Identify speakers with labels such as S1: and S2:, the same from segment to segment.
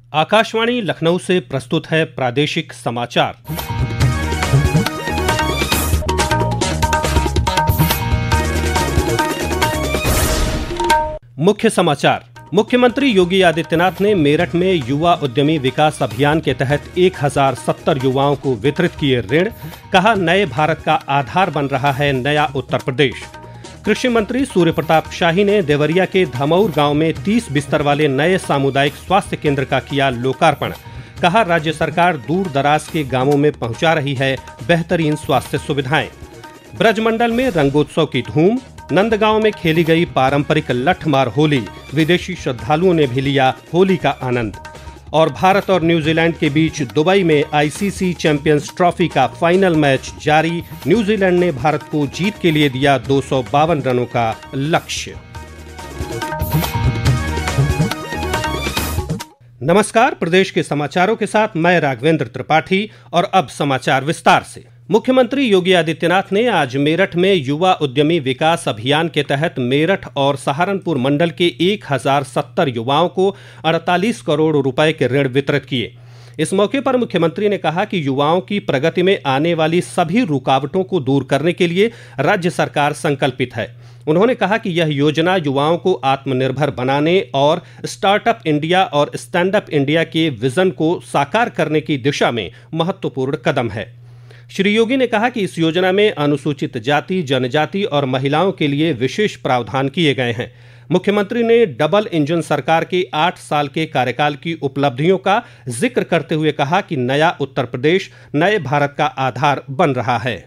S1: आकाशवाणी लखनऊ से प्रस्तुत है प्रादेशिक समाचार। मुख्य समाचार। मुख्यमंत्री योगी आदित्यनाथ ने मेरठ में युवा उद्यमी विकास अभियान के तहत 1070 युवाओं को वितरित किए ऋण। कहा, नए भारत का आधार बन रहा है नया उत्तर प्रदेश। कृषि मंत्री सूर्य प्रताप शाही ने देवरिया के धमौर गांव में 30 बिस्तर वाले नए सामुदायिक स्वास्थ्य केंद्र का किया लोकार्पण। कहा, राज्य सरकार दूर दराज के गांवों में पहुंचा रही है बेहतरीन स्वास्थ्य सुविधाएं। ब्रजमंडल में रंगोत्सव की धूम। नंदगांव में खेली गई पारंपरिक लठमार होली। विदेशी श्रद्धालुओं ने भी लिया होली का आनंद। और भारत और न्यूजीलैंड के बीच दुबई में आईसीसी चैंपियंस ट्रॉफी का फाइनल मैच जारी। न्यूजीलैंड ने भारत को जीत के लिए दिया 252 रनों का लक्ष्य। नमस्कार, प्रदेश के समाचारों के साथ मैं राघवेंद्र त्रिपाठी। और अब समाचार विस्तार से। मुख्यमंत्री योगी आदित्यनाथ ने आज मेरठ में युवा उद्यमी विकास अभियान के तहत मेरठ और सहारनपुर मंडल के 1070 युवाओं को 48 करोड़ रुपए के ऋण वितरित किए। इस मौके पर मुख्यमंत्री ने कहा कि युवाओं की प्रगति में आने वाली सभी रुकावटों को दूर करने के लिए राज्य सरकार संकल्पित है। उन्होंने कहा कि यह योजना युवाओं को आत्मनिर्भर बनाने और स्टार्टअप इंडिया और स्टैंड अप इंडिया के विजन को साकार करने की दिशा में महत्वपूर्ण कदम है। श्री योगी ने कहा कि इस योजना में अनुसूचित जाति, जनजाति और महिलाओं के लिए विशेष प्रावधान किए गए हैं। मुख्यमंत्री ने डबल इंजन सरकार के 8 साल के कार्यकाल की उपलब्धियों का जिक्र करते हुए कहा कि नया उत्तर प्रदेश नए भारत का आधार बन रहा है।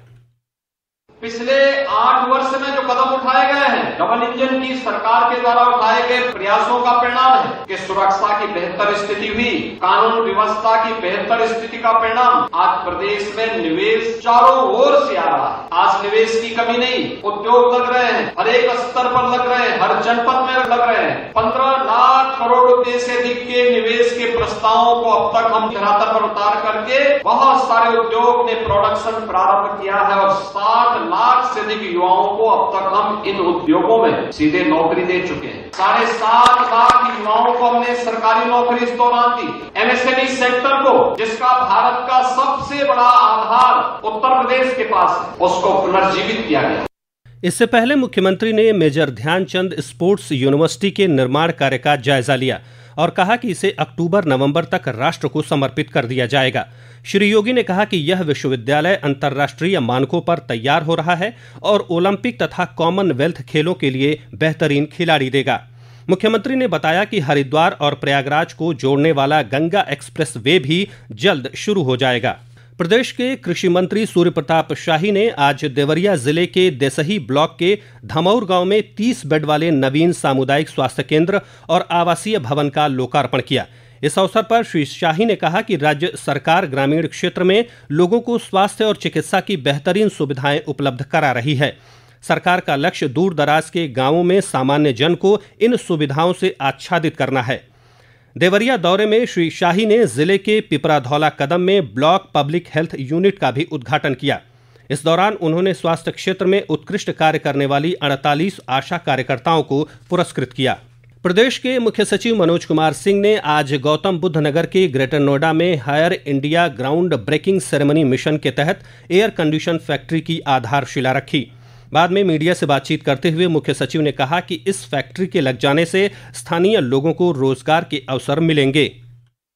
S2: पिछले 8 वर्ष में जो कदम उठाए गए हैं, डबल इंजन की सरकार के द्वारा उठाए गए प्रयासों का परिणाम है कि सुरक्षा की बेहतर स्थिति हुई, कानून व्यवस्था की बेहतर स्थिति का परिणाम। आज प्रदेश में निवेश चारों ओर से आ रहा है। आज निवेश की कमी नहीं, उद्योग लग रहे हैं, हर एक स्तर पर लग रहे हैं, हर जनपद में लग रहे हैं। 15 लाख करोड़ रुपए से अधिक के निवेश के प्रस्तावों को अब तक हम धरातल पर उतार करके बहुत सारे उद्योग ने प्रोडक्शन प्रारंभ किया है और 60 लाख से अधिक युवाओं को अब तक हम इन उद्योगों में सीधे नौकरी दे चुके हैं। 7.5 लाख युवाओं को हमने सरकारी नौकरी इस दौरान दी। एमएसएमई सेक्टर को, जिसका भारत का सबसे बड़ा आधार उत्तर प्रदेश के पास है, उसको पुनर्जीवित किया गया।
S1: इससे पहले मुख्यमंत्री ने मेजर ध्यानचंद स्पोर्ट्स यूनिवर्सिटी के निर्माण कार्य का जायजा लिया और कहा कि इसे अक्टूबर-नवंबर तक राष्ट्र को समर्पित कर दिया जाएगा। श्री योगी ने कहा कि यह विश्वविद्यालय अंतर्राष्ट्रीय मानकों पर तैयार हो रहा है और ओलंपिक तथा कॉमनवेल्थ खेलों के लिए बेहतरीन खिलाड़ी देगा। मुख्यमंत्री ने बताया कि हरिद्वार और प्रयागराज को जोड़ने वाला गंगा एक्सप्रेस वे भी जल्द शुरू हो जाएगा। प्रदेश के कृषि मंत्री सूर्य प्रताप शाही ने आज देवरिया जिले के देसही ब्लॉक के धमौर गांव में 30 बेड वाले नवीन सामुदायिक स्वास्थ्य केंद्र और आवासीय भवन का लोकार्पण किया। इस अवसर पर श्री शाही ने कहा कि राज्य सरकार ग्रामीण क्षेत्र में लोगों को स्वास्थ्य और चिकित्सा की बेहतरीन सुविधाएं उपलब्ध करा रही है। सरकार का लक्ष्य दूर दराज के गांवों में सामान्य जन को इन सुविधाओं से आच्छादित करना है। देवरिया दौरे में श्री शाही ने जिले के पिपरा धौला कदम में ब्लॉक पब्लिक हेल्थ यूनिट का भी उद्घाटन किया। इस दौरान उन्होंने स्वास्थ्य क्षेत्र में उत्कृष्ट कार्य करने वाली 48 आशा कार्यकर्ताओं को पुरस्कृत किया। प्रदेश के मुख्य सचिव मनोज कुमार सिंह ने आज गौतम बुद्ध नगर के ग्रेटर नोएडा में Haier India ground breaking ceremony mission के तहत एयर कंडीशन फैक्ट्री की आधारशिला रखी। बाद में मीडिया से बातचीत करते हुए मुख्य सचिव ने कहा कि इस फैक्ट्री के लग जाने से स्थानीय लोगों को रोजगार के अवसर मिलेंगे।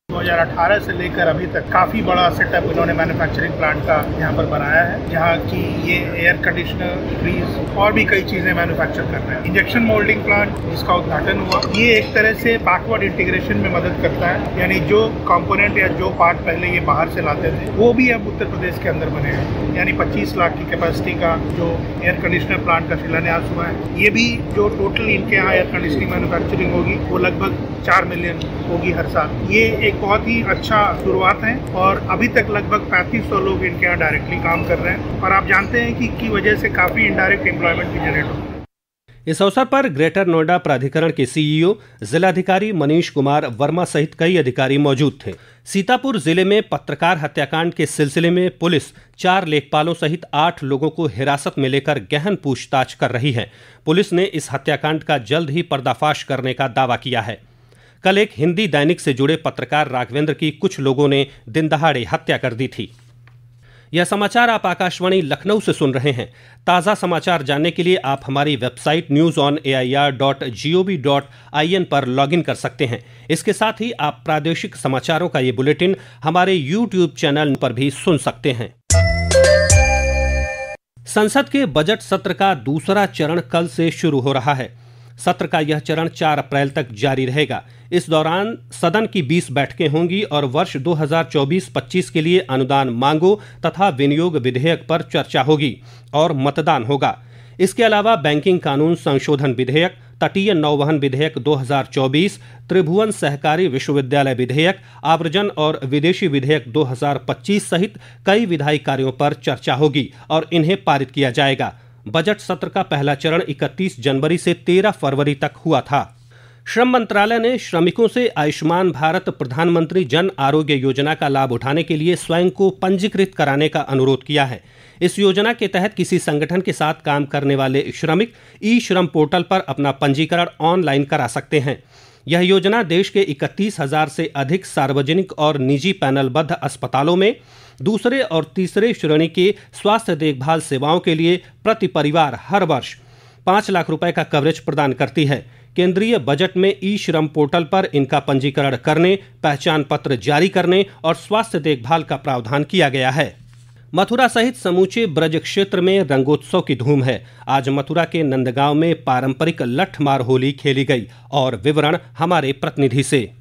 S3: 2018 से लेकर अभी तक काफ़ी बड़ा सेटअप इन्होंने मैन्युफैक्चरिंग प्लांट का यहाँ पर बनाया है, जहाँ की ये एयर कंडीशनर, फ्रीज और भी कई चीज़ें मैन्युफैक्चर कर रहे हैं। इंजेक्शन मोल्डिंग प्लांट जिसका उद्घाटन हुआ, ये एक तरह से बैकवर्ड इंटीग्रेशन में मदद करता है, यानी जो कंपोनेंट या जो पार्ट पहले ये बाहर से लाते थे वो भी अब उत्तर प्रदेश के अंदर बने हैं। यानी 25 लाख की कैपेसिटी का जो एयर कंडीशनर प्लांट का शिलान्यास हुआ है, ये भी जो टोटल इनके यहाँ एयर कंडीशनिंग मैन्युफैक्चरिंग होगी वो लगभग 4 मिलियन होगी हर साल। ये एक बहुत ही अच्छा शुरुआत है और अभी तक लगभग 3500 लोग इनके यहाँ डायरेक्टली काम कर रहे हैं और आप जानते हैं कि इनकी वजह से काफ़ी इनडायरेक्ट एम्प्लॉयमेंट भी जनरेट होता है।
S1: इस अवसर पर ग्रेटर नोएडा प्राधिकरण के सीईओ जिलाधिकारी मनीष कुमार वर्मा सहित कई अधिकारी मौजूद थे। सीतापुर जिले में पत्रकार हत्याकांड के सिलसिले में पुलिस 4 लेखपालों सहित 8 लोगों को हिरासत में लेकर गहन पूछताछ कर रही है। पुलिस ने इस हत्याकांड का जल्द ही पर्दाफाश करने का दावा किया है। कल एक हिंदी दैनिक से जुड़े पत्रकार राघवेंद्र की कुछ लोगों ने दिन दहाड़े हत्या कर दी थी। यह समाचार आप आकाशवाणी लखनऊ से सुन रहे हैं। ताज़ा समाचार जानने के लिए आप हमारी वेबसाइट newsonair.gov.in पर लॉगिन कर सकते हैं। इसके साथ ही आप प्रादेशिक समाचारों का ये बुलेटिन हमारे YouTube चैनल पर भी सुन सकते हैं। संसद के बजट सत्र का दूसरा चरण कल से शुरू हो रहा है। सत्र का यह चरण 4 अप्रैल तक जारी रहेगा। इस दौरान सदन की 20 बैठकें होंगी और वर्ष 2024-25 के लिए अनुदान मांगों तथा विनियोग विधेयक पर चर्चा होगी और मतदान होगा। इसके अलावा बैंकिंग कानून संशोधन विधेयक, तटीय नौवहन विधेयक 2024, त्रिभुवन सहकारी विश्वविद्यालय विधेयक, आव्रजन और विदेशी विधेयक 2025 सहित कई विधायी कार्यों पर चर्चा होगी और इन्हें पारित किया जाएगा। बजट सत्र का पहला चरण 31 जनवरी से 13 फरवरी तक हुआ था। श्रम मंत्रालय ने श्रमिकों से आयुष्मान भारत प्रधानमंत्री जन आरोग्य योजना का लाभ उठाने के लिए स्वयं को पंजीकृत कराने का अनुरोध किया है। इस योजना के तहत किसी संगठन के साथ काम करने वाले श्रमिक ई-श्रम पोर्टल पर अपना पंजीकरण ऑनलाइन करा सकते हैं। यह योजना देश के 31,000 से अधिक सार्वजनिक और निजी पैनलबद्ध अस्पतालों में दूसरे और तीसरे श्रेणी के स्वास्थ्य देखभाल सेवाओं के लिए प्रति परिवार हर वर्ष 5 लाख रुपए का कवरेज प्रदान करती है। केंद्रीय बजट में ई-श्रम पोर्टल पर इनका पंजीकरण करने, पहचान पत्र जारी करने और स्वास्थ्य देखभाल का प्रावधान किया गया है। मथुरा सहित समूचे ब्रज क्षेत्र में रंगोत्सव की धूम है। आज मथुरा के नंदगांव में पारंपरिक लठमार होली खेली गई और विवरण हमारे प्रतिनिधि से।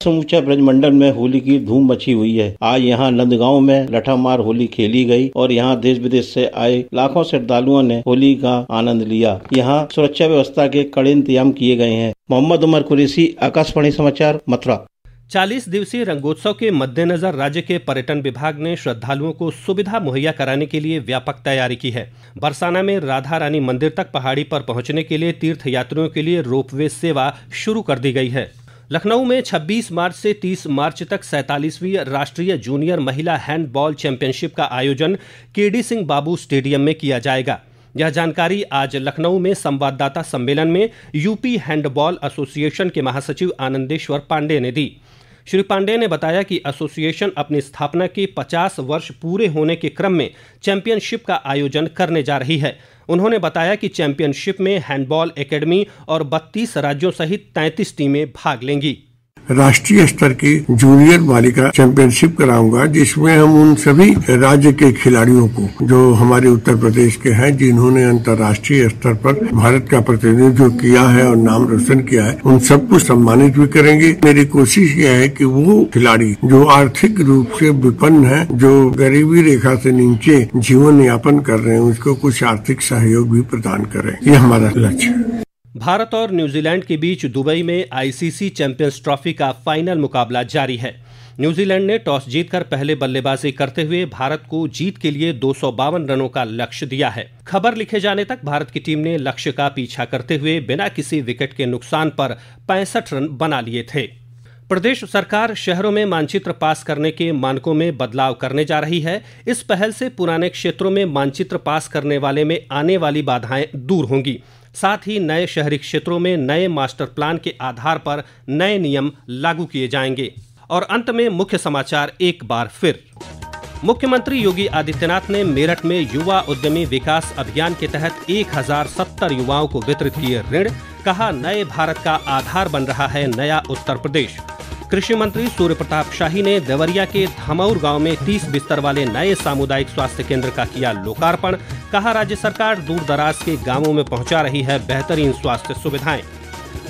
S4: समूचा ब्रजमंडल में होली की धूम मची हुई है। आज यहाँ नंदगांव में लठामार होली खेली गई और यहाँ देश विदेश से आए लाखों श्रद्धालुओं ने होली का आनंद लिया। यहाँ सुरक्षा व्यवस्था के कड़े इंतजाम किए गए हैं। मोहम्मद उमर कुरैशी, आकाशवाणी समाचार, मथुरा।
S1: 40 दिवसीय रंगोत्सव के मद्देनजर राज्य के पर्यटन विभाग ने श्रद्धालुओं को सुविधा मुहैया कराने के लिए व्यापक तैयारी की है। बरसाना में राधा रानी मंदिर तक पहाड़ी पर पहुंचने के लिए तीर्थ यात्रियों के लिए रोपवे सेवा शुरू कर दी गई है। लखनऊ में 26 मार्च से 30 मार्च तक 47वीं राष्ट्रीय जूनियर महिला हैंडबॉल चैंपियनशिप का आयोजन केडी सिंह बाबू स्टेडियम में किया जाएगा। यह जानकारी आज लखनऊ में संवाददाता सम्मेलन में यूपी हैंडबॉल एसोसिएशन के महासचिव आनंदेश्वर पांडे ने दी। श्री पांडे ने बताया कि एसोसिएशन अपनी स्थापना के 50 वर्ष पूरे होने के क्रम में चैंपियनशिप का आयोजन करने जा रही है। उन्होंने बताया कि चैंपियनशिप में हैंडबॉल एकेडमी और 32 राज्यों सहित 33 टीमें भाग लेंगी।
S5: राष्ट्रीय स्तर की जूनियर बालिका चैंपियनशिप कराऊंगा, जिसमें हम उन सभी राज्य के खिलाड़ियों को जो हमारे उत्तर प्रदेश के हैं, जिन्होंने अंतर्राष्ट्रीय स्तर पर भारत का प्रतिनिधित्व किया है और नाम रोशन किया है, उन सबको सम्मानित भी करेंगे। मेरी कोशिश यह है कि वो खिलाड़ी जो आर्थिक रूप से विपन्न है, जो गरीबी रेखा से नीचे जीवन यापन कर रहे हैं, उसको कुछ आर्थिक सहयोग भी प्रदान करें। ये हमारा लक्ष्य है।
S1: भारत और न्यूजीलैंड के बीच दुबई में आईसीसी चैंपियंस ट्रॉफी का फाइनल मुकाबला जारी है। न्यूजीलैंड ने टॉस जीतकर पहले बल्लेबाजी करते हुए भारत को जीत के लिए 252 रनों का लक्ष्य दिया है। खबर लिखे जाने तक भारत की टीम ने लक्ष्य का पीछा करते हुए बिना किसी विकेट के नुकसान पर 65 रन बना लिए थे। प्रदेश सरकार शहरों में मानचित्र पास करने के मानकों में बदलाव करने जा रही है। इस पहल से पुराने क्षेत्रों में मानचित्र पास करने वाले में आने वाली बाधाएं दूर होंगी। साथ ही नए शहरी क्षेत्रों में नए मास्टर प्लान के आधार पर नए नियम लागू किए जाएंगे। और अंत में मुख्य समाचार एक बार फिर। मुख्यमंत्री योगी आदित्यनाथ ने मेरठ में युवा उद्यमी विकास अभियान के तहत 1070 युवाओं को वितरित किए ऋण। कहा, नए भारत का आधार बन रहा है नया उत्तर प्रदेश। कृषि मंत्री सूर्य प्रताप शाही ने देवरिया के धमौर गांव में 30 बिस्तर वाले नए सामुदायिक स्वास्थ्य केंद्र का किया लोकार्पण। कहा, राज्य सरकार दूर दराज के गांवों में पहुंचा रही है बेहतरीन स्वास्थ्य सुविधाएं।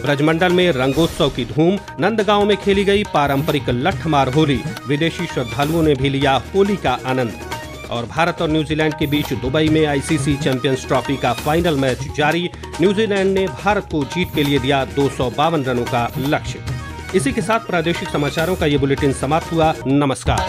S1: ब्रजमंडल में रंगोत्सव की धूम। नंदगांव में खेली गई पारंपरिक लठमार होली। विदेशी श्रद्धालुओं ने भी लिया होली का आनंद। और भारत और न्यूजीलैंड के बीच दुबई में आईसीसी चैंपियंस ट्रॉफी का फाइनल मैच जारी। न्यूजीलैंड ने भारत को जीत के लिए दिया 252 रनों का लक्ष्य। इसी के साथ प्रादेशिक समाचारों का ये बुलेटिन समाप्त हुआ। नमस्कार।